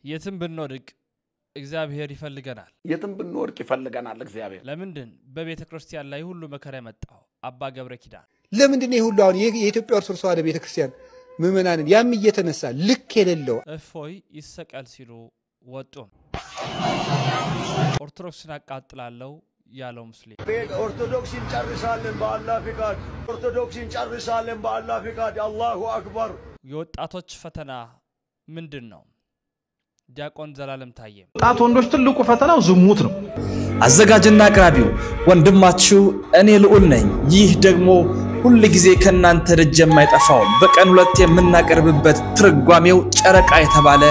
የትም ብንወድቅ እግዚአብሔር ይፈልገናል የትም ብንወድቅ ይፈልገናል እግዚአብሔር ለምንድን በቤተ ክርስቲያን ላይ ሁሉ መከራ መጣው አባ ገብረ ኪዳን ለምንድን ይሁሉ አሁን የኢትዮጵያ ኦርቶዶክስ ተዋሕዶ ቤተ ክርስቲያን ምእመናንን ያም እየተነሳ ልክ የሌለው እፎይ ይሰቀል ሲሉ ወጡ ኦርቶዶክስን አቃጥላለው ያለው ሙስሊም ኦርቶዶክስን ጨርሳለን በአላህ ፍቃድ ኦርቶዶክስን ጨርሳለን በአላህ ፍቃድ አላሁ አክበር የወጣቶች ፈተና ምንድነው ዲያቆን ዘላለም ታየ ወጣት ወንዶች ትልቁ ፈተናው ዝሙት ነው አዘጋጅና አቅራቢው ወንድማችሁ እኔ ልዑል ነኝ ይህ ደግሞ ሁሉ ጊዜ ከናንተ ደጅ የማይጠፋው በቀን ሁለት የምናቀርብበት ትርጓሜው ጨረቃ የተባለ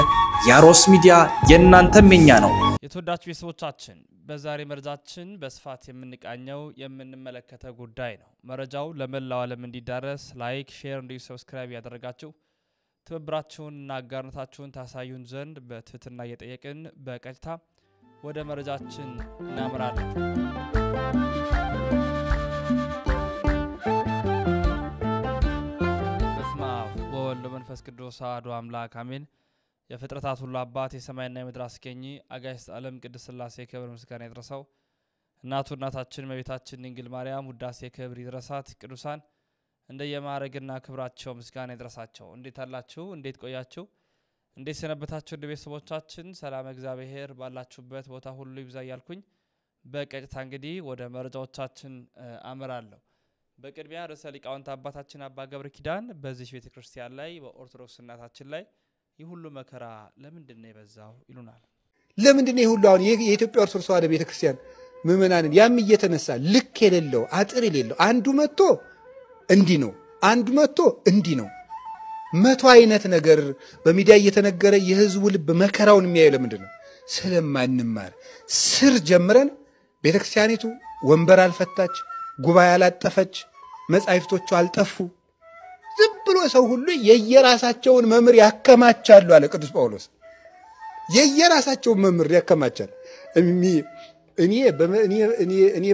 ያሮስ ሚዲያ የናንተም የኛ ነው የተወዳጁ ቤተሰቦቻችን በዛሬ መረጃችን በስፋት የምንቃኘው የምንመለከተው ጉዳይ ነው መረጃው ለመላው ዓለም እንዲዳረስ ላይክ ሼር እንዲሁ ሰብስክራይብ ያደረጋችሁ ትብብራችሁንና አጋርነታችሁን ታሳዩን ዘንድ በትህትና እየጠየቅን በቀጥታ ወደ መረጃችን እናመራለን በስመ አብ ወወልድ ወመንፈስ ቅዱስ አሐዱ አምላክ አሜን የፍጥረታት ሁሉ አባት የሰማይና የምድር አስገኚ አጋዕዝተ ዓለም ቅድስት ሥላሴ ክብር ምስጋና ይድረሰው እናታችን እመቤታችን ድንግል ማርያም ውዳሴ ክብር ይድረሳት ቅዱሳን እንደየማረግና ክብራቸው ምስጋና ይድረሳቸው እንዴት አላችሁ እንዴት ቆያችሁ እንዴት ሰነበታችሁ ቤተሰቦቻችን ሰላም እግዚአብሔር ባላችሁበት ቦታ ሁሉ ይብዛ ያልኩኝ በቀጥታ እንግዲህ ወደ መረጃዎቻችን አመራለሁ በቅድሚያ ርዕሰ ሊቃውንት አባታችን አባ ገብረ ኪዳን በዚህ ቤተክርስቲያን ላይ በኦርቶዶክስ እናታችን ላይ ይሁሉ መከራ ለምንድን ነው የበዛው ይሉናል ለምንድን ነው ይሁሉ አሁን የኢትዮጵያ ኦርቶዶክስ ተዋሕዶ ቤተ ክርስቲያን ምእመናንን ያም እየተነሳ ልክ የሌለው አጥር የሌለው አንዱ መጥቶ እንዲ ነው አንዱ መጥቶ እንዲ ነው መቶ አይነት ነገር በሚዲያ እየተነገረ የህዝቡ ልብ መከራውን የሚያየው ለምንድን ነው ስለማንማር ስር ጀምረን ቤተክርስቲያኒቱ ወንበር አልፈታች ጉባኤ አላጠፈች መጻሕፍቶቹ አልጠፉ ዝም ብሎ ሰው ሁሉ የየራሳቸውን መምር ያከማቻሉ አለ ቅዱስ ጳውሎስ የየራሳቸውን መምር ያከማቻል እኔ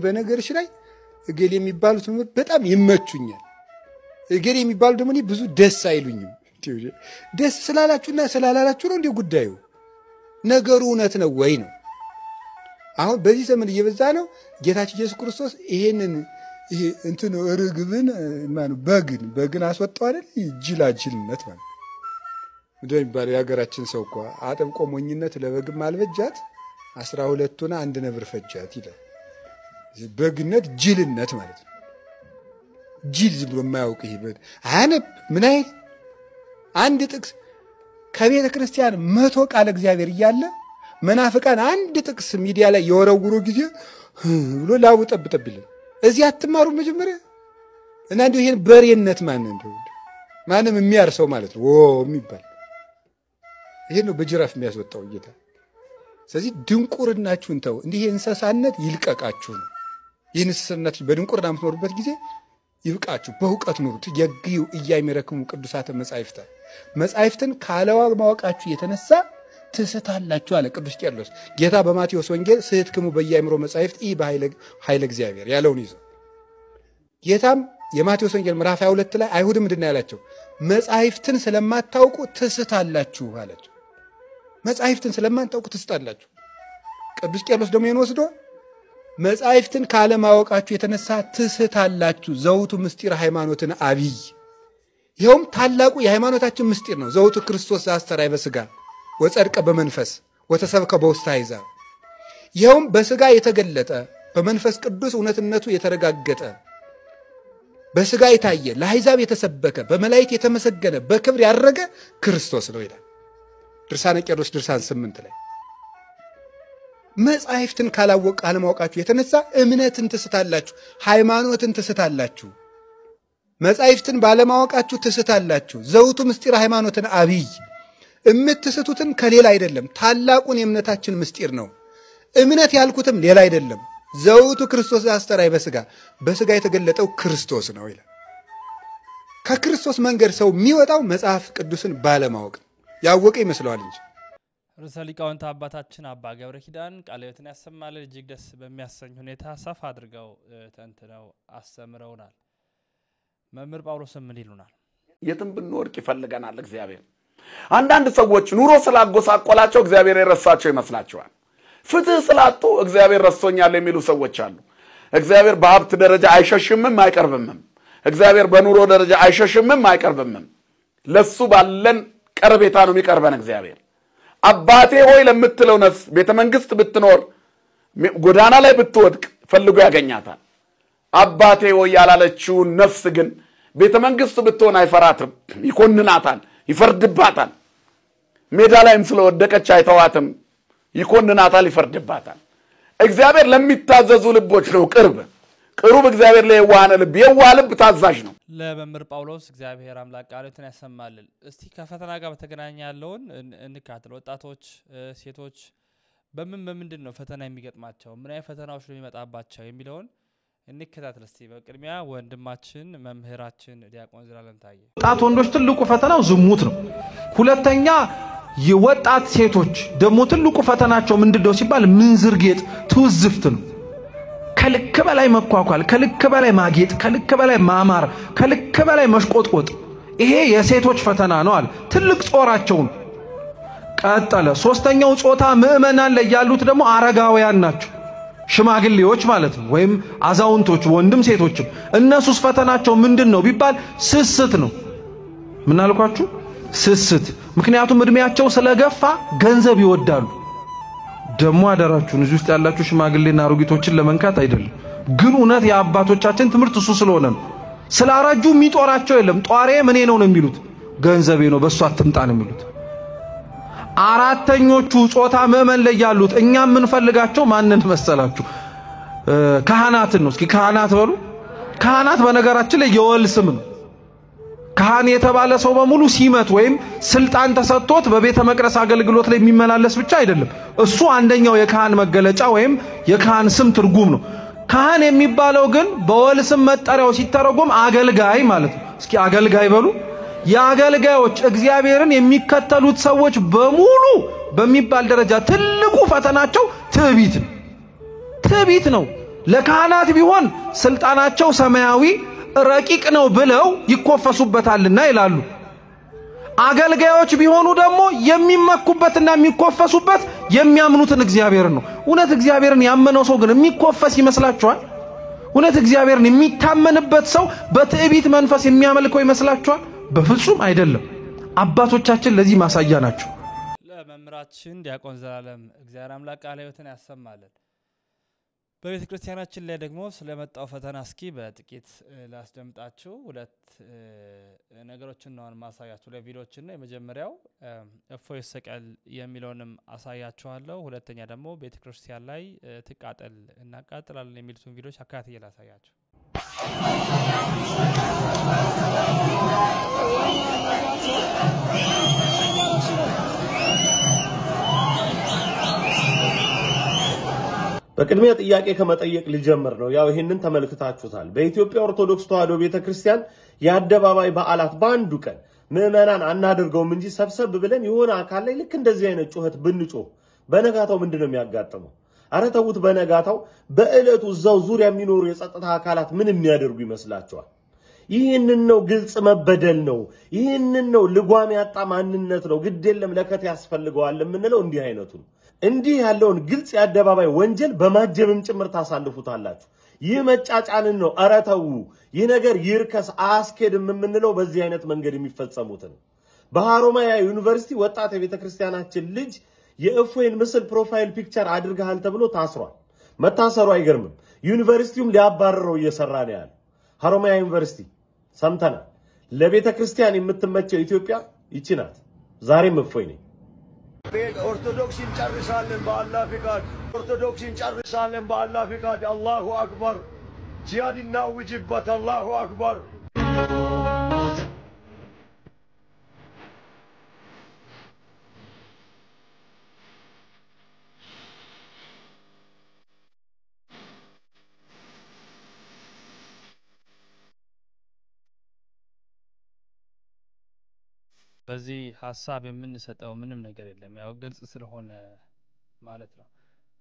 በነገርሽ ላይ እገሌ የሚባሉት መምር በጣም ይመቹኛል እገሌ የሚባሉ ደግሞ ብዙ ደስ አይሉኝም ደስ ስላላችሁና ስላላላችሁ ነው እንዴ ጉዳዩ ነገሩ እውነት ነው ወይ ነው አሁን በዚህ ዘመን እየበዛ ነው ጌታችን ኢየሱስ ክርስቶስ ይሄንን እንትን ርግብን ማን በግን አስወጣው አይደል ጅላጅልነት ማለት እንደሚባል ያገራችን ሰው እኮ አጥብቆ ሞኝነት ለበግም አልበጃት 12ቱና አንድ ነብር ፈጃት ይላል በግነት ጅልነት ማለት ነው ጅል ዝም ብሎ የማያውቅ ይሄ አነብ ምን አይል አንድ ጥቅስ ከቤተ ክርስቲያን 100 ቃል እግዚአብሔር እያለ መናፍቃን አንድ ጥቅስ ሚዲያ ላይ የወረውሩ ጊዜ ብሎ ላቡ ጠብጠብልን እዚህ አትማሩ መጀመሪያ እና እንደው ይሄን በሬነት ማንም የሚያርሰው ማለት ነው የሚባል ይሄ ነው በጅራፍ የሚያስወጣው ጌታ ስለዚህ ድንቁርናችሁን ተው እንዲህ እንሰሳነት ይልቀቃችሁ ነው ይህን እንሰሳነት በድንቁርና የምትኖሩበት ጊዜ ይብቃችሁ በእውቀት ኑሩ ትየግዩ እያይመረክሙ ቅዱሳተ መጻሕፍትን ካለዋ ማወቃችሁ የተነሳ ትስታላችሁ አለ ቅዱስ ቄርሎስ ጌታ በማቴዎስ ወንጌል ስህትክሙ በያይምሮ መጻሕፍት ኃይለ እግዚአብሔር ያለውን ይዞ ጌታም የማቴዎስ ወንጌል ምዕራፍ 22 ላይ አይሁድ ምንድነው ያላቸው መጻሕፍትን ስለማታውቁ ትስታላችሁ አላቸው መጻሕፍትን ስለማታውቁ ትስታላችሁ ቅዱስ ቄርሎስ ደግሞ ይወስዶ መጻሕፍትን ካለማወቃችሁ የተነሳ ትስታላችሁ ዘውቱ ምስጢር ሃይማኖትን አብይ ይሄውም ታላቁ የሃይማኖታችን ምስጢር ነው ዘውቱ ክርስቶስ አስተራይ በስጋ ወጸድቀ በመንፈስ ወተሰብከ በውስተ አሕዛብ ይሄውም በስጋ የተገለጠ በመንፈስ ቅዱስ እውነትነቱ የተረጋገጠ በስጋ የታየ ለአሕዛብ የተሰበከ በመላእክት የተመሰገነ በክብር ያረገ ክርስቶስ ነው ይላል ድርሳነ ቄርሎስ ድርሳን 8 ላይ መጻሕፍትን ካለማወቃችሁ የተነሳ እምነትን ትስታላችሁ ሃይማኖትን ትስታላችሁ መጻሕፍትን ባለማወቃችሁ ትስታላችሁ ዘውቱ ምስጢር ሃይማኖትን አብይ እምትስቱትን ከሌላ አይደለም ታላቁን የእምነታችን ምስጢር ነው እምነት ያልኩትም ሌላ አይደለም ዘውቱ ክርስቶስ አስተራይ በስጋ የተገለጠው ክርስቶስ ነው ይላል ከክርስቶስ መንገድ ሰው የሚወጣው መጽሐፍ ቅዱስን ባለማወቅ ያወቀ ይመስለዋል እንጂ ርዕሰ ሊቃውንት አባታችን አባ ገብረ ኪዳን ቃለ ሕይወትን ያሰማልን እጅግ ደስ በሚያሰኝ ሁኔታ ሰፋ አድርገው ተንትነው አስተምረውናል መምህር ጳውሎስ ምን ይሉናል የትም ብንወድቅ ይፈልገናል እግዚአብሔር አንዳንድ ሰዎች ኑሮ ስላጎሳቆላቸው እግዚአብሔር የረሳቸው ይመስላቸዋል። ፍትህ ስላጡ እግዚአብሔር ረስቶኛል የሚሉ ሰዎች አሉ። እግዚአብሔር በሀብት ደረጃ አይሸሽምም አይቀርብምም። እግዚአብሔር በኑሮ ደረጃ አይሸሽምም አይቀርብምም። ለሱ ባለን ቀርቤታ ነው የሚቀርበን እግዚአብሔር። አባቴ ሆይ ለምትለው ነፍስ ቤተ መንግስት ብትኖር ጎዳና ላይ ብትወድቅ ፈልጎ ያገኛታል። አባቴ ሆይ ያላለችውን ነፍስ ግን ቤተ መንግስት ብትሆን አይፈራትም፣ ይኮንናታል፣ ይፈርድባታል። ሜዳ ላይም ስለወደቀች አይተዋትም፣ ይኮንናታል፣ ይፈርድባታል። እግዚአብሔር ለሚታዘዙ ልቦች ነው ቅሩብ እግዚአብሔር ለየዋሃነ ልብ የዋህ ልብ ታዛዥ ነው። ለመምህር ጳውሎስ እግዚአብሔር አምላክ ቃሉን ያሰማልን። እስቲ ከፈተና ጋር በተገናኘ ያለውን እንካትል። ወጣቶች ሴቶች በምንድን ነው ፈተና የሚገጥማቸው ምን አይነት ፈተናዎች ነው የሚመጣባቸው የሚለውን እንከታተል እስቲ። በቅድሚያ ወንድማችን መምህራችን ዲያቆን ዘላለም ታየ። ወጣት ወንዶች ትልቁ ፈተናው ዝሙት ነው። ሁለተኛ የወጣት ሴቶች ደግሞ ትልቁ ፈተናቸው ምንድነው ሲባል ምንዝር ጌጥ ትውዝፍት ነው። ከልክ በላይ መኳኳል፣ ከልክ በላይ ማጌጥ፣ ከልክ በላይ ማማር፣ ከልክ በላይ መሽቆጥቆጥ፣ ይሄ የሴቶች ፈተና ነው አለ። ትልቅ ጾራቸው ነው። ቀጠለ። ሶስተኛው ጾታ ምእመናን ላይ ያሉት ደግሞ አረጋውያን ናቸው፣ ሽማግሌዎች ማለት ነው፣ ወይም አዛውንቶች ወንድም ሴቶችም። እነሱስ ፈተናቸው ምንድነው ቢባል ስስት ነው። ምን አልኳችሁ? ስስት። ምክንያቱም እድሜያቸው ስለገፋ ገንዘብ ይወዳሉ። ደሞ አደራችሁን እዚህ ውስጥ ያላችሁ ሽማግሌና አሮጊቶችን ለመንካት አይደለም፣ ግን እውነት የአባቶቻችን ትምህርት እሱ ስለሆነ ነው። ስላረጁ የሚጦራቸው የለም። ጧሬ ምን ነው የሚሉት? ገንዘቤ ነው፣ በእሱ አትምጣ ነው የሚሉት። አራተኞቹ ጾታ ምእመን ላይ ያሉት እኛ የምንፈልጋቸው ማንን መሰላችሁ? ካህናትን ነው። እስኪ ካህናት በሉ። ካህናት በነገራችን ላይ የወል ስም ነው። ካህን የተባለ ሰው በሙሉ ሲመት ወይም ስልጣን ተሰጥቶት በቤተ መቅደስ አገልግሎት ላይ የሚመላለስ ብቻ አይደለም። እሱ አንደኛው የካህን መገለጫ ወይም የካህን ስም ትርጉም ነው። ካህን የሚባለው ግን በወል ስም መጠሪያው ሲተረጎም አገልጋይ ማለት ነው። እስኪ አገልጋይ በሉ። የአገልጋዮች እግዚአብሔርን የሚከተሉት ሰዎች በሙሉ በሚባል ደረጃ ትልቁ ፈተናቸው ትዕቢት ነው። ለካህናት ቢሆን ስልጣናቸው ሰማያዊ ረቂቅ ነው ብለው ይኮፈሱበታልና ይላሉ። አገልጋዮች ቢሆኑ ደግሞ የሚመኩበትና የሚኮፈሱበት የሚያምኑትን እግዚአብሔርን ነው። እውነት እግዚአብሔርን ያመነው ሰው ግን የሚኮፈስ ይመስላችኋል? እውነት እግዚአብሔርን የሚታመንበት ሰው በትዕቢት መንፈስ የሚያመልከው ይመስላችኋል? በፍጹም አይደለም። አባቶቻችን ለዚህ ማሳያ ናቸው። ለመምህራችን ዲያቆን ዘላለም እግዚአብሔር አምላክ ቃለ ሕይወትን ያሰማልን። በቤተ ክርስቲያናችን ላይ ደግሞ ስለመጣው ፈተና እስኪ በጥቂት ላስደምጣችሁ። ሁለት ነገሮችን ነው ማሳያችሁ ለቪዲዮችን ነው። የመጀመሪያው እፎይ ይሰቀል የሚለውንም አሳያችኋለሁ። ሁለተኛ ደግሞ ቤተ ክርስቲያን ላይ ትቃጠል እናቃጥላለን የሚሉትን ቪዲዮች አካትዬ ላሳያችሁ። በቅድሚያ ጥያቄ ከመጠየቅ ልጀምር ነው። ያው ይሄንን ተመልክታችሁታል። በኢትዮጵያ ኦርቶዶክስ ተዋሕዶ ቤተክርስቲያን የአደባባይ በዓላት በአንዱ ቀን ምእመናን አናደርገውም እንጂ ሰብሰብ ብለን የሆነ አካል ላይ ልክ እንደዚህ አይነት ጩኸት ብንጮህ በነጋታው ምንድነው የሚያጋጥመው? አረ ተውት። በነጋታው በእለቱ እዛው ዙሪያ የሚኖሩ የጸጥታ አካላት ምን የሚያደርጉ ይመስላችኋል? ይህንን ነው ግልጽ መበደል ነው። ይህንን ነው ልጓም ያጣ ማንነት ነው። ግድ የለም ለከት ያስፈልገዋል የምንለው እንዲህ አይነቱ እንዲህ ያለውን ግልጽ የአደባባይ ወንጀል በማጀብም ጭምር ታሳልፉታላችሁ። ይህ መጫጫንን ነው። አረ ተው፣ ይህ ነገር ይርከስ አስኬድም የምንለው በዚህ አይነት መንገድ የሚፈጸሙትን። በሐሮማያ ዩኒቨርሲቲ ወጣት የቤተክርስቲያናችን ልጅ የእፎይን ምስል ፕሮፋይል ፒክቸር አድርገሃል ተብሎ ታስሯል። መታሰሩ አይገርምም። ዩኒቨርሲቲውም ሊያባረረው እየሰራ ነው ያለ። ሐሮማያ ዩኒቨርሲቲ ሰምተናል። ለቤተክርስቲያን የምትመቸው ኢትዮጵያ ይቺ ናት። ዛሬም እፎይ ነኝ። ኦርቶዶክስን ጨርሳለን በአላህ ፍቃድ። ኦርቶዶክስን ጨርሳለን በአላህ ፍቃድ። አላሁ አክበር። ጂሃድና ውጅበት። አላሁ አክበር። በዚህ ሐሳብ የምንሰጠው ምንም ነገር የለም፣ ያው ግልጽ ስለሆነ ማለት ነው።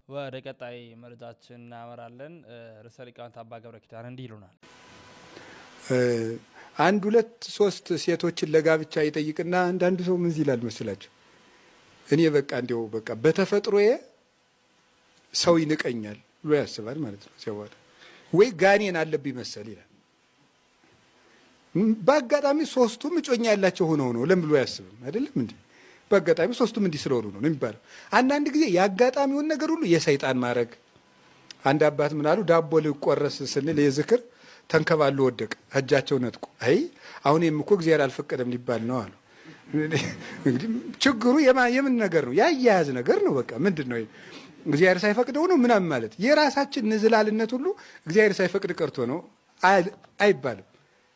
ወደ ቀጣይ መረጃችን እናመራለን። ርዕሰ ሊቃውንት አባ ገብረ ኪዳን እንዲህ ይሉናል። አንድ ሁለት ሶስት ሴቶችን ለጋብቻ ይጠይቅና አንዳንዱ ሰው ምን ይላል መስላችሁ? እኔ በቃ እንደው በቃ በተፈጥሮዬ ሰው ይንቀኛል ብሎ ያስባል ማለት ነው። ሲያወራ ወይ ጋኔን አለብኝ መሰል ይላል። በአጋጣሚ ሶስቱም እጮኛ ያላቸው ሆነው ነው ለምን ብሎ ያስብም አይደለም እንዴ? በአጋጣሚ ሶስቱም እንዲህ ስለሆኑ ነው የሚባለው። አንዳንድ ጊዜ ያጋጣሚውን ነገር ሁሉ የሰይጣን ማድረግ። አንድ አባት ምን አሉ? ዳቦ ልቆረስ ስንል የዝክር ተንከባሎ ወደቀ፣ እጃቸው ነጥቆ። አይ አሁንም እኮ እግዚአብሔር አልፈቀደም ሊባል ነው አሉ። እንግዲህ ችግሩ የምን ነገር ነው? ያያያዝ ነገር ነው። በቃ ምንድነው እግዚአብሔር ሳይፈቅደው ነው ምናምን ማለት የራሳችን ንዝላልነት ሁሉ እግዚአብሔር ሳይፈቅድ ቀርቶ ነው አይባልም።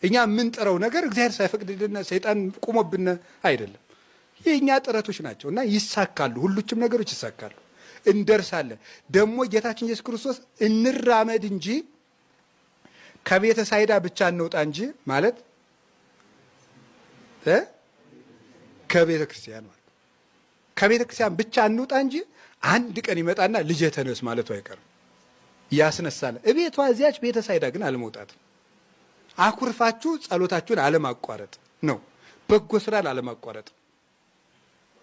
እኛ የምንጥረው ነገር እግዚአብሔር ሳይፈቅድልና ሰይጣን ቆሞብን አይደለም። የኛ ጥረቶች ናቸውና ይሳካሉ። ሁሉም ነገሮች ይሳካሉ። እንደርሳለን። ደግሞ ጌታችን ኢየሱስ ክርስቶስ እንራመድ እንጂ ከቤተ ሳይዳ ብቻ እንውጣ እንጂ ማለት ከቤተ ክርስቲያን ማለት ከቤተ ክርስቲያን ብቻ እንውጣ እንጂ አንድ ቀን ይመጣና ልጅ ተነስ ማለቱ አይቀርም። ያስነሳል። እቤቷ እዚያች ቤተ ሳይዳ ግን አለመውጣት፣ አኩርፋችሁ ጸሎታችሁን አለማቋረጥ ነው። በጎ ስራን አለማቋረጥ።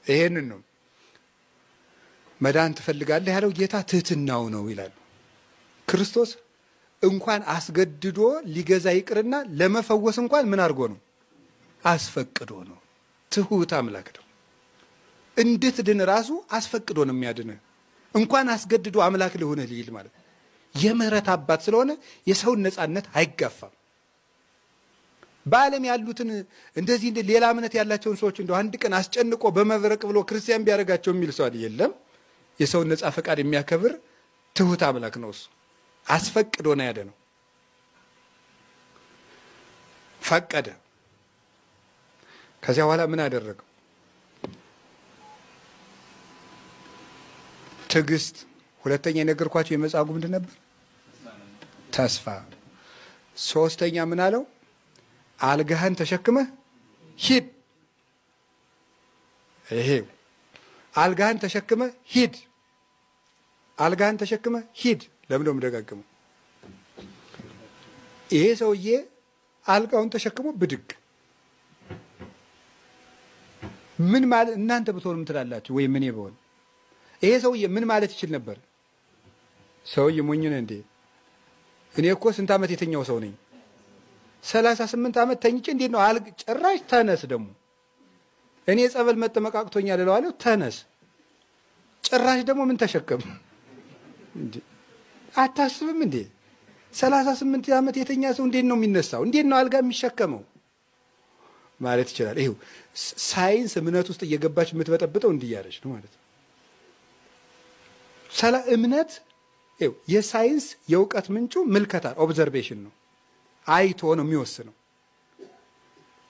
ይሄንን ነው መዳን ትፈልጋለህ ያለው ጌታ ትህትናው ነው ይላል። ክርስቶስ እንኳን አስገድዶ ሊገዛ ይቅርና ለመፈወስ እንኳን ምን አድርጎ ነው? አስፈቅዶ ነው። ትሁት አምላክ ነው። እንድትድን ራሱ አስፈቅዶ ነው የሚያድን። እንኳን አስገድዶ አምላክ ሊሆነ ሊል ማለት የምህረት አባት ስለሆነ የሰውን ነፃነት አይጋፋም። በዓለም ያሉትን እንደዚህ እንደ ሌላ እምነት ያላቸውን ሰዎች እንደው አንድ ቀን አስጨንቆ በመብረቅ ብሎ ክርስቲያን ቢያደርጋቸው የሚል ሰው የለም። የሰውን ነፃ ፈቃድ የሚያከብር ትሁት አምላክ ነው። እሱ አስፈቅዶ ነው ያደነው። ፈቀደ። ከዚያ በኋላ ምን አደረገው? ትዕግስት። ሁለተኛ የነገርኳቸው የመጻጉዕ ምንድን ነበር? ተስፋ። ሶስተኛ ምን አለው? አልጋህን ተሸክመህ ሂድ። ይሄው አልጋህን ተሸክመህ ሂድ። አልጋህን ተሸክመህ ሂድ። ለምን ነው የምደጋግመው? ይሄ ሰውዬ አልጋውን ተሸክሞ ብድግ። ምን ማለት እናንተ ብትሆኑ ምን ትላላችሁ? ወይ ምን ይበል? ይሄ ሰውዬ ምን ማለት ይችል ነበር? ሰውዬ ሞኝ ነህ እንዴ? እኔ እኮ ስንት ዓመት የተኛው ሰው ነኝ? 38 ዓመት ተኝቼ እንዴት ነው ጭራሽ ተነስ። ደግሞ እኔ ጸበል መጠመቅ አቅቶኛል እለዋለሁ። ተነስ። ጭራሽ ደግሞ ምን ተሸከም እንዴ? አታስብም እንዴ? 38 ዓመት የተኛ ሰው እንዴት ነው የሚነሳው? እንዴት ነው አልጋ የሚሸከመው ማለት ይችላል። ይሄው ሳይንስ እምነት ውስጥ እየገባች የምትበጠብጠው እንዲያረች ነው ማለት ነው። እምነት ይሄው የሳይንስ የእውቀት ምንጩ ምልከታ ኦብዘርቬሽን ነው። አይቶ ነው የሚወስነው።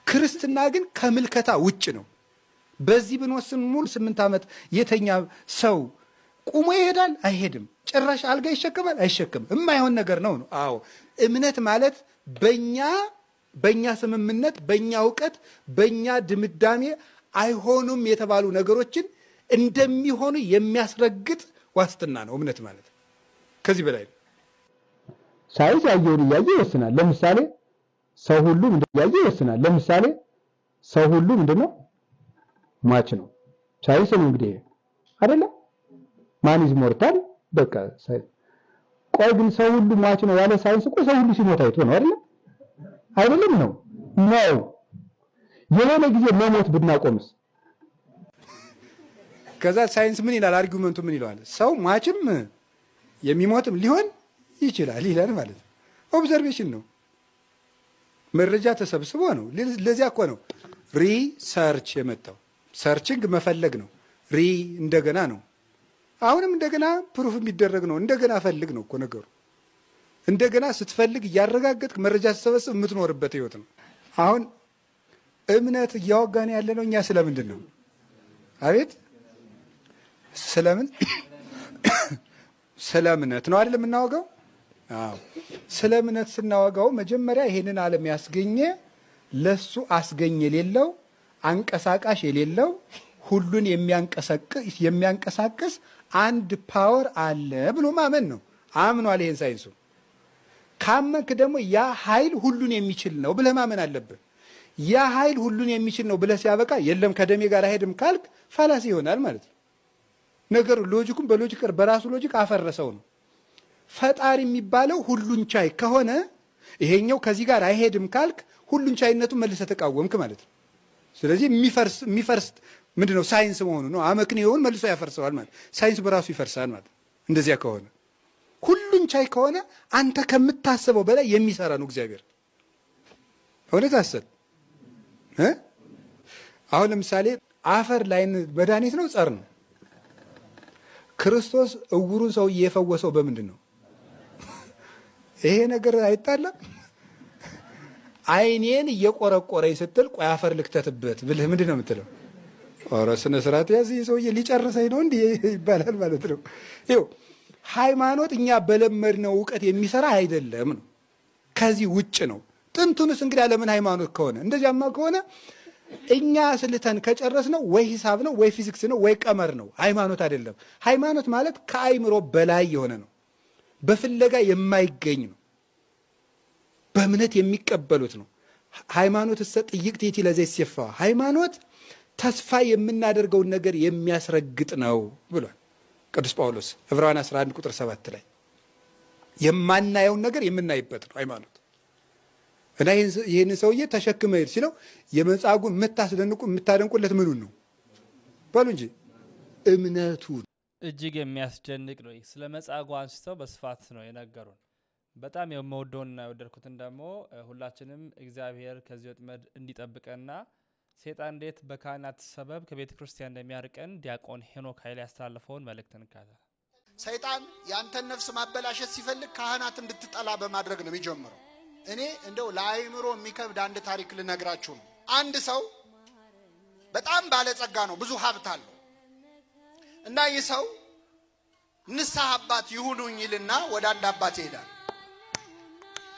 ክርስትና ግን ከምልከታ ውጭ ነው። በዚህ ብንወስን ሙሉ 8 ዓመት የተኛ ሰው ቁሞ ይሄዳል? አይሄድም። ጭራሽ አልጋ ይሸከማል? አይሸከምም። የማይሆን ነገር ነው። አዎ እምነት ማለት በእኛ ስምምነት፣ በእኛ እውቀት፣ በእኛ ድምዳሜ አይሆኑም የተባሉ ነገሮችን እንደሚሆኑ የሚያስረግጥ ዋስትና ነው እምነት ማለት። ከዚህ በላይ ሳይንስ ያየውን እያየ ይወስናል። ለምሳሌ ሰው ሁሉ እንደያየ ይወስናል። ለምሳሌ ሰው ሁሉ ምንድነው? ሟች ነው። ሳይንስ ነው እንግዲህ አይደለ? ማን ኢዝ ሞርታል? በቃ ቆይ ግን ሰው ሁሉ ሟች ነው ያለ ሳይንስ እኮ ሰው ሁሉ ሲሞት አይቶ ነው አይደለ? አይደለም ነው የሆነ ጊዜ መሞት ብናቆምስ? ከዛ ሳይንስ ምን ይላል? አርጊውመንቱ ምን ይላል? ሰው ሟችም የሚሞትም ሊሆን ይችላል ይላል ማለት ነው። ኦብዘርቬሽን ነው። መረጃ ተሰብስቦ ነው። ለዚያ እኮ ነው ሪሰርች የመጣው። ሰርችንግ መፈለግ ነው። እንደገና ነው። አሁንም እንደገና ፕሩፍ የሚደረግ ነው። እንደገና ፈልግ ነው እኮ ነገሩ። እንደገና ስትፈልግ እያረጋገጥክ መረጃ ተሰበስብ የምትኖርበት ህይወት ነው። አሁን እምነት እያወጋን ያለ ነው። እኛ ስለምንድን ነው? አቤት ስለምን ስለምነት ነው አይደል የምናወጋው? አዎ ስለ እምነት ስናወጋው መጀመሪያ ይሄንን ዓለም ያስገኘ ለሱ አስገኝ የሌለው አንቀሳቃሽ የሌለው ሁሉን የሚያንቀሳቅስ አንድ ፓወር አለ ብሎ ማመን ነው። አምኗል። ይሄን ሳይንሱ ካመንክ ደግሞ ያ ኃይል ሁሉን የሚችል ነው ብለህ ማመን አለብህ። ያ ኃይል ሁሉን የሚችል ነው ብለህ ሲያበቃ የለም ከደሜ ጋር አይሄድም ካልክ ፋላሲ ይሆናል ማለት ነው። ነገሩ ሎጂኩን በሎጂክ በራሱ ሎጂክ አፈረሰው ነው። ፈጣሪ የሚባለው ሁሉን ቻይ ከሆነ ይሄኛው ከዚህ ጋር አይሄድም ካልክ ሁሉን ቻይነቱን መልሰህ ተቃወምክ ማለት ነው። ስለዚህ የሚፈርስ ምንድነው ሳይንስ መሆኑ ነው። አመክንዮውን መልሶ ያፈርሰዋል ማለት ሳይንስ በራሱ ይፈርሳል ማለት እንደዚያ ከሆነ ሁሉን ቻይ ከሆነ አንተ ከምታስበው በላይ የሚሰራ ነው እግዚአብሔር። እውነት አሰል አሁን ለምሳሌ አፈር ላይን መድኃኒት ነው ጸር ነው። ክርስቶስ እውሩን ሰው እየፈወሰው በምንድን ነው? ይሄ ነገር አይጣላም። አይኔን እየቆረቆረኝ ስትል ቆይ አፈር ልክተትበት ብልህ ምንድን ነው የምትለው? ኧረ ስነ ስርዓት ያዝ ሰውዬ ሊጨርሰኝ ነው እንዴ ይባላል ማለት ነው። ይኸው ሃይማኖት እኛ በለመድነው ዕውቀት የሚሰራ አይደለም ነው። ከዚህ ውጭ ነው። ጥንቱንስ እንግዲህ ለምን ሃይማኖት ከሆነ እንደዚያማ ከሆነ እኛ ስልተን ከጨረስነው ወይ ሂሳብ ነው ወይ ፊዚክስ ነው ወይ ቀመር ነው። ሃይማኖት አይደለም። ሃይማኖት ማለት ከአይምሮ በላይ የሆነ ነው። በፍለጋ የማይገኝ ነው። በእምነት የሚቀበሉት ነው። ሃይማኖት ጥይቅቴቲ ለዘይ ሲፋ ሃይማኖት ተስፋ የምናደርገውን ነገር የሚያስረግጥ ነው ብሏል ቅዱስ ጳውሎስ ዕብራውያን 11 ቁጥር 7 ላይ የማናየውን ነገር የምናይበት ነው ሃይማኖት። እና ይሄን ሰውዬ ተሸክመ ሄድ ሲለው የመጻጉን የምታደንቁለት ምኑን ነው ባሉ እንጂ እምነቱን። እጅግ የሚያስደንቅ ነው። ስለ መጻጉ አንስተው በስፋት ነው የነገሩን። በጣም የምወደውና የወደድኩትን ደግሞ ሁላችንም እግዚአብሔር ከዚህ ወጥመድ እንዲጠብቀና ሰይጣን እንዴት በካህናት ሰበብ ከቤተ ክርስቲያን እንደሚያርቀን ዲያቆን ሄኖክ ኃይሌ ያስተላልፈውን መልእክትን ካለ ሰይጣን ያንተን ነፍስ ማበላሸት ሲፈልግ ካህናት እንድትጠላ በማድረግ ነው የሚጀምረው። እኔ እንደው ለአይምሮ የሚከብድ አንድ ታሪክ ልነግራችሁ ነው። አንድ ሰው በጣም ባለጸጋ ነው፣ ብዙ ሀብት አለው እና ይህ ሰው ንስሐ አባት ይሁኑኝ ይልና ወደ አንድ አባት ይሄዳል።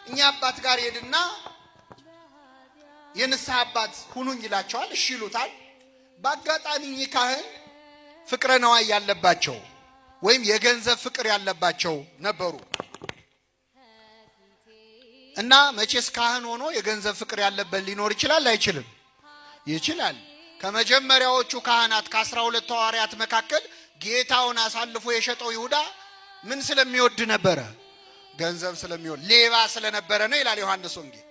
እኛ አባት ጋር ሄድና የንስሐ አባት ሁኑኝ ይላቸዋል። እሺ ይሉታል። በአጋጣሚ ይህ ካህን ፍቅረ ነዋይ ያለባቸው ወይም የገንዘብ ፍቅር ያለባቸው ነበሩ እና መቼስ ካህን ሆኖ የገንዘብ ፍቅር ያለበት ሊኖር ይችላል አይችልም? ይችላል። ከመጀመሪያዎቹ ካህናት ከ12 ሐዋርያት መካከል ጌታውን አሳልፎ የሸጠው ይሁዳ ምን ስለሚወድ ነበረ? ገንዘብ ስለሚወድ፣ ሌባ ስለነበረ ነው ይላል ዮሐንስ ወንጌል።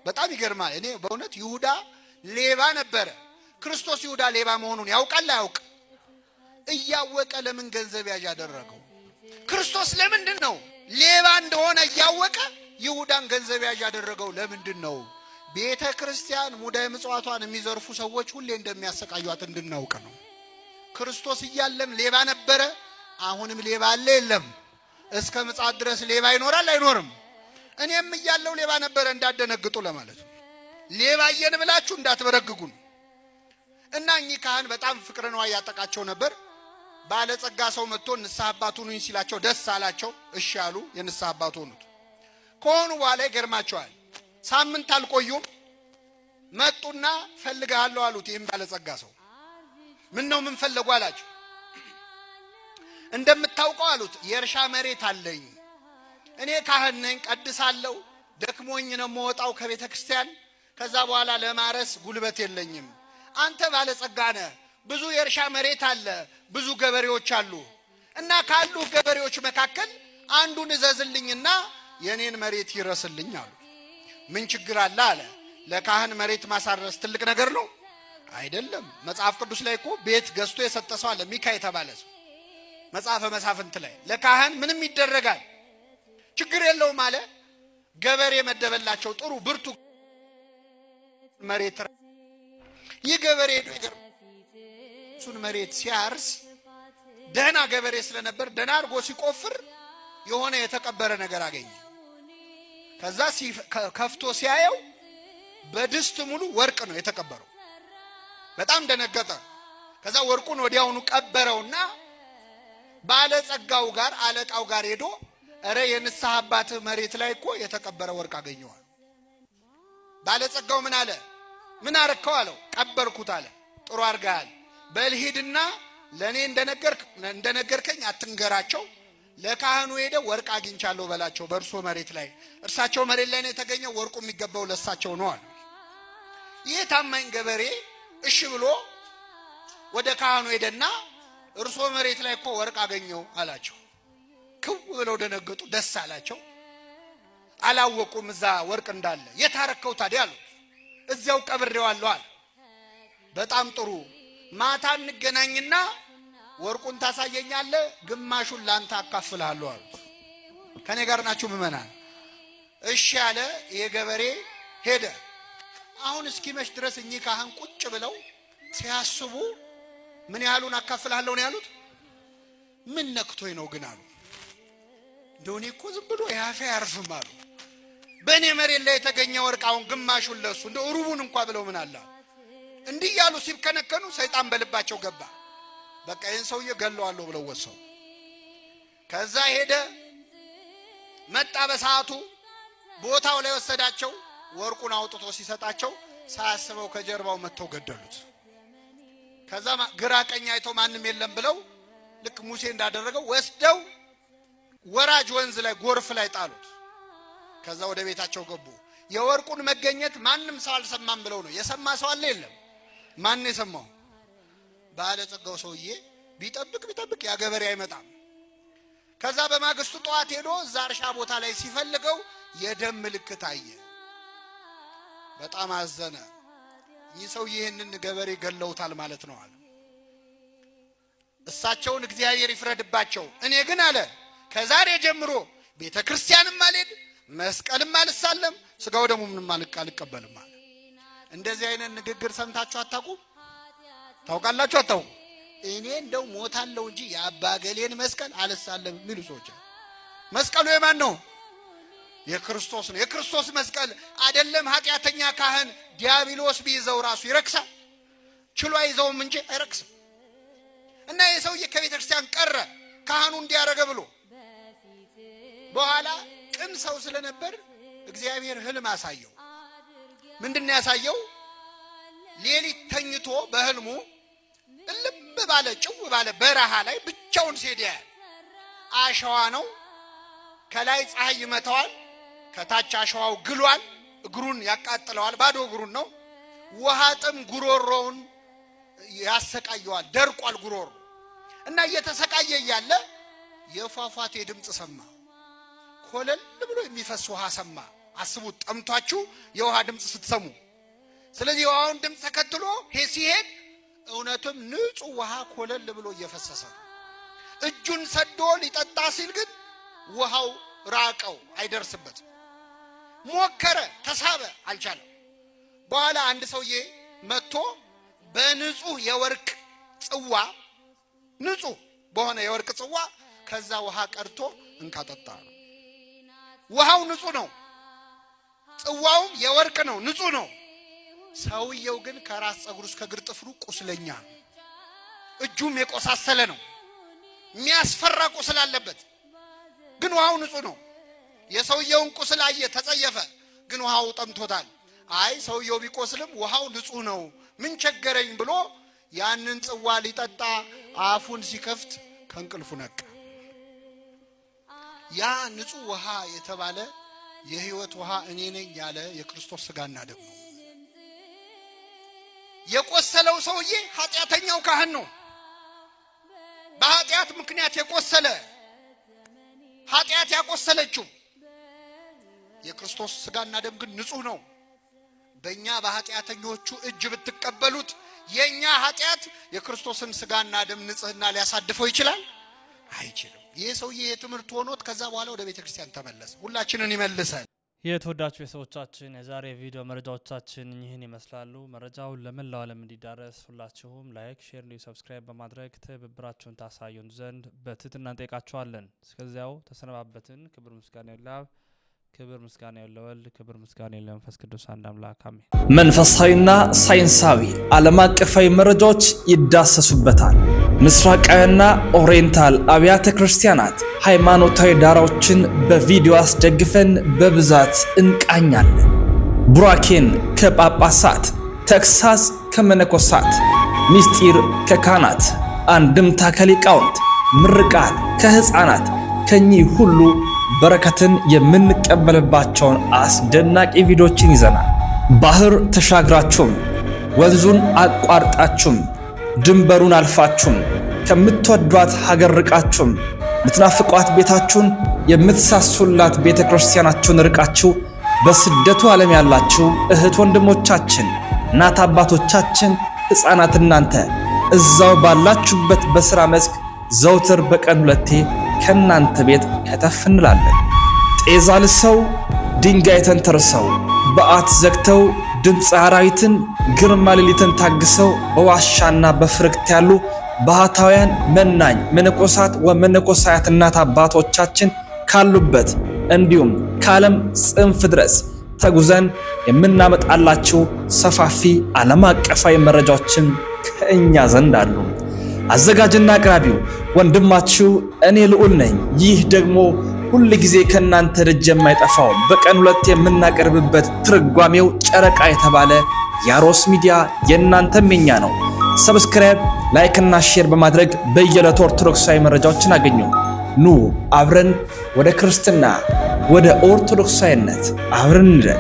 በጣም ይገርማል። እኔ በእውነት ይሁዳ ሌባ ነበረ። ክርስቶስ ይሁዳ ሌባ መሆኑን ያውቃል አያውቅ? እያወቀ ለምን ገንዘብ ያዥ ያደረገው? ክርስቶስ ለምንድን ነው ሌባ እንደሆነ እያወቀ ይሁዳን ገንዘብ ያዥ ያደረገው? ለምንድን ነው? ቤተ ክርስቲያን ሙዳየ ምጽዋቷን የሚዘርፉ ሰዎች ሁሌ እንደሚያሰቃዩት እንድናውቅ ነው። ክርስቶስ እያለም ሌባ ነበረ፣ አሁንም ሌባ አለ የለም? እስከ ምጽአት ድረስ ሌባ ይኖራል አይኖርም? እኔም እያለው ሌባ ነበረ እንዳደነግጡ ለማለት ነው። ሌባየን ብላችሁ እንዳትበረግጉን። እና እኚህ ካህን በጣም ፍቅር ነው ያጠቃቸው ነበር። ባለጸጋ ሰው መጥቶ ንስሐ አባት ሁኑኝ ሲላቸው ደስ አላቸው። እሺ አሉ። የንስሐ አባት ሆኑት። ከሆኑ በኋላ ይገርማቸዋል። ሳምንት አልቆዩም። መጡና ፈልጋለሁ አሉት። ይሄን ባለጸጋ ሰው ምን ነው ምን ፈለጉ አላቸው። እንደምታውቀው አሉት የእርሻ መሬት አለኝ፣ እኔ ካህን ነኝ፣ ቀድሳለሁ፣ ደክሞኝ ነው የምወጣው ከቤተ ክርስቲያን። ከዛ በኋላ ለማረስ ጉልበት የለኝም። አንተ ባለጸጋ ነህ፣ ብዙ የእርሻ መሬት አለ፣ ብዙ ገበሬዎች አሉ እና ካሉ ገበሬዎች መካከል አንዱን እዘዝልኝና የኔን መሬት ይረስልኝ አሉ። ምን ችግር አለ አለ። ለካህን መሬት ማሳረስ ትልቅ ነገር ነው አይደለም? መጽሐፍ ቅዱስ ላይ እኮ ቤት ገዝቶ የሰጠ ሰው አለ፣ ሚካ የተባለ ሰው። መጽሐፈ መሳፍንት ላይ ለካህን ምንም ይደረጋል፣ ችግር የለውም አለ። ገበሬ መደበላቸው፣ ጥሩ ብርቱ መሬት። ይህ ገበሬ እሱን መሬት ሲያርስ ደህና ገበሬ ስለነበር ደህና አድርጎ ሲቆፍር የሆነ የተቀበረ ነገር አገኘ። ከዛ ከፍቶ ሲያየው በድስት ሙሉ ወርቅ ነው የተቀበረው። በጣም ደነገጠ። ከዛ ወርቁን ወዲያውኑ ቀበረውና ባለጸጋው ጋር አለቃው ጋር ሄዶ እረ የንስሐ አባት መሬት ላይ እኮ የተቀበረ ወርቅ አገኘዋል። ባለጸጋው ምን አለ? ምን አረከው አለው። ቀበርኩት አለ። ጥሩ አድርገሃል። በልሂድና ለኔ እንደነገርከኝ አትንገራቸው፣ ለካህኑ ሄደ ወርቅ አግኝቻለሁ በላቸው በእርሶ መሬት ላይ እርሳቸው መሬት ላይ ነው የተገኘው ወርቁ የሚገባው ለሳቸው ነው አለ ይሄ ታማኝ ገበሬ እሺ ብሎ ወደ ካህኑ ሄደና እርሶ መሬት ላይ እኮ ወርቅ አገኘው አላቸው ክው ብለው ደነገጡ ደስ አላቸው አላወቁም እዛ ወርቅ እንዳለ የታረከው ታዲያ አሉ እዚያው ቀብሬዋለሁ አለ በጣም ጥሩ ማታ እንገናኝና ወርቁን ታሳየኛለህ ግማሹን ላንተ አካፍልሃለሁ አሉ ከኔ ጋር ናችሁ ምመናን እሺ አለ የገበሬ ሄደ አሁን እስኪመሽ ድረስ እኚህ ካህን ቁጭ ብለው ሲያስቡ ምን ያህሉን አካፍልሃለሁ ነው ያሉት ምን ነክቶይ ነው ግን አሉ ዶኔ እኮ ዝም ብሎ ያፈ ያርፍም አሉ በኔ መሬት ላይ የተገኘ ወርቃውን ግማሹን ለሱ እንደ ሩቡን እንኳን ብለው ምን አላ እንዲህ ያሉ ሲከነከኑ ሰይጣን በልባቸው ገባ በቃ ይሄን ሰውዬ ገለዋለሁ ብለው ወሰው ከዛ ሄደ መጣ በሰዓቱ ቦታው ላይ ወሰዳቸው ወርቁን አውጥቶ ሲሰጣቸው ሳያስበው ከጀርባው መተው ገደሉት ከዛ ግራ ቀኝ አይተው ማንንም የለም ብለው ልክ ሙሴ እንዳደረገው ወስደው ወራጅ ወንዝ ላይ ጎርፍ ላይ ጣሉት ከዛ ወደ ቤታቸው ገቡ የወርቁን መገኘት ማንንም ሰው አልሰማም ብለው ነው የሰማ ሰው አለ የለም ማን የሰማው ባለ ጸጋው ሰውዬ ቢጠብቅ ያ ገበሬ አይመጣም ከዛ በማግስቱ ጧት ሄዶ እዛ እርሻ ቦታ ላይ ሲፈልገው የደም ምልክት አየ በጣም አዘነ ይህ ሰው ይሄንን ገበሬ ገለውታል ማለት ነው አለ እሳቸውን እግዚአብሔር ይፍረድባቸው እኔ ግን አለ ከዛሬ ጀምሮ ቤተክርስቲያንም አልሄድ መስቀልም አልሳለም ስጋው ደሙ ምንም አልቀበልም አለ እንደዚህ አይነት ንግግር ሰምታችሁ አታውቁም ታውቃላችሁ አታውቁ እኔ እንደው ሞታለው እንጂ ያባገሌን መስቀል አልሳለም ሚሉ ሰዎች መስቀሉ የማን ነው የክርስቶስ ነው የክርስቶስ መስቀል አይደለም ኃጢያተኛ ካህን ዲያብሎስ ቢይዘው ራሱ ይረክሳል ችሎ አይዘውም እንጂ አይረክስም እና የሰውዬ ከቤተክርስቲያን ቀረ ካህኑ እንዲያረገ ብሎ በኋላ ቅን ሰው ስለነበር እግዚአብሔር ህልም አሳየው ምንድነው ያሳየው ሌሊት ተኝቶ በህልሙ ልብ ባለ ጭው ባለ በረሃ ላይ ብቻውን ሲሄድ አሸዋ ነው ከላይ ፀሐይ ይመታዋል ከታች አሸዋው ግሏል እግሩን ያቃጥለዋል ባዶ እግሩን ነው ውሃጥም ጉሮሮውን ያሰቃየዋል ደርቋል ጉሮሮ እና እየተሰቃየ ያለ የፏፏቴ ድምጽ ሰማ ኮለል ብሎ የሚፈስ ውሃ ሰማ አስቡት ጠምቷችሁ የውሃ ድምጽ ስትሰሙ ስለዚህ የውሃውን ድምጽ ተከትሎ ሲሄድ እውነትም ንጹህ ውሃ ኮለል ብሎ እየፈሰሰ እጁን ሰዶ ሊጠጣ ሲል ግን ውሃው ራቀው አይደርስበት ሞከረ ተሳበ አልቻለም በኋላ አንድ ሰውዬ መጥቶ በንጹህ የወርቅ ጽዋ ንጹህ በሆነ የወርቅ ጽዋ ከዛ ውሃ ቀርቶ እንካጠጣ ውሃው ንጹህ ነው ጽዋውም የወርቅ ነው ንጹህ ነው ሰውየው ግን ከራስ ጸጉሩ እስከ እግር ጥፍሩ ቁስለኛ እጁም የቆሳሰለ ነው የሚያስፈራ ቁስል አለበት ግን ውሃው ንጹህ ነው የሰውየውን ቁስል አየ ተጸየፈ ግን ውሃው ጠምቶታል አይ ሰውየው ቢቆስልም ውሃው ንጹህ ነው ምን ቸገረኝ ብሎ ያንን ጽዋ ሊጠጣ አፉን ሲከፍት ከንቅልፉ ነቃ ያ ንጹህ ውሃ የተባለ የህይወት ውሃ እኔ ነኝ ያለ የክርስቶስ ስጋና ደም ነው የቆሰለው ሰውዬ ኃጢያተኛው ካህን ነው በኃጢያት ምክንያት የቆሰለ ኃጢያት ያቆሰለችው የክርስቶስ ስጋና ደም ግን ንጹህ ነው በእኛ በኃጢያተኞቹ እጅ ብትቀበሉት የኛ ኃጢያት የክርስቶስን ስጋና ደም ንጽህና ሊያሳድፈው ይችላል አይችልም ይሄ ሰውዬ የትምህርት ሆኖት ከዛ በኋላ ወደ ቤተክርስቲያን ተመለሰ ሁላችንን ይመልሳል የተወዳችሁ የሰዎቻችን የዛሬ ቪዲዮ መረጃዎቻችን ይህን ይመስላሉ መረጃው ለመላው ዓለም እንዲዳረስ ሁላችሁም ላይክ ሼር እንዲሁ ሰብስክራይብ በማድረግ ትብብራችሁን ታሳዩን ዘንድ በትህትና እንጠይቃችኋለን እስከዚያው ተሰነባበትን ክብር ምስጋና ይሁን ክብር ምስጋና ይሁን ለወልድ ክብር ምስጋና ይሁን ለመንፈስ ቅዱስ አንድ አምላክ አሜን መንፈሳዊና ሳይንሳዊ ዓለም አቀፋዊ መረጃዎች ይዳሰሱበታል ምስራቃዊና ኦሪየንታል አብያተ ክርስቲያናት ሃይማኖታዊ ዳራዎችን በቪዲዮ አስደግፈን በብዛት እንቃኛለን ቡራኬን ከጳጳሳት ተክሳስ ከመነኮሳት ሚስጢር ከካህናት አንድምታ ከሊቃውንት ምርቃት ከህፃናት ከኚህ ሁሉ በረከትን የምንቀበልባቸውን አስደናቂ ቪዲዮችን ይዘናል። ባህር ተሻግራችሁም ወንዙን አቋርጣችሁም ድንበሩን አልፋችሁም ከምትወዷት ሀገር ርቃችሁም ምትናፍቋት ቤታችሁን የምትሳሱላት ቤተክርስቲያናችሁን ርቃችሁ በስደቱ ዓለም ያላችሁ እህት ወንድሞቻችን እናት አባቶቻችን ሕፃናት እናንተ እዛው ባላችሁበት በሥራ መስክ ዘውትር በቀን ሁለቴ ከናንተ ቤት ከተፍ እንላለን። ጤዛ ልሰው ድንጋይ ተንተርሰው በአት ዘግተው ድምፅ አራዊትን ግርማ ሌሊትን ታግሰው በዋሻና በፍርክት ያሉ ባህታውያን መናኝ መነኮሳት ወመነኮሳያት እናት አባቶቻችን ካሉበት እንዲሁም ከዓለም ጽንፍ ድረስ ተጉዘን የምናመጣላችሁ ሰፋፊ ዓለም አቀፋዊ መረጃዎችን ከእኛ ዘንድ አሉ። አዘጋጅና አቅራቢው ወንድማችሁ እኔ ልዑል ነኝ። ይህ ደግሞ ሁሉ ጊዜ ከናንተ ደጅ የማይጠፋው በቀን ሁለት የምናቀርብበት ትርጓሜው ጨረቃ የተባለ ያሮስ ሚዲያ የናንተም የኛ ነው። ሰብስክራይብ፣ ላይክ እና ሼር በማድረግ በየዕለቱ ኦርቶዶክሳዊ መረጃዎችን አገኙ። ኑ አብረን ወደ ክርስትና ወደ ኦርቶዶክሳዊነት አብረን እንደግ።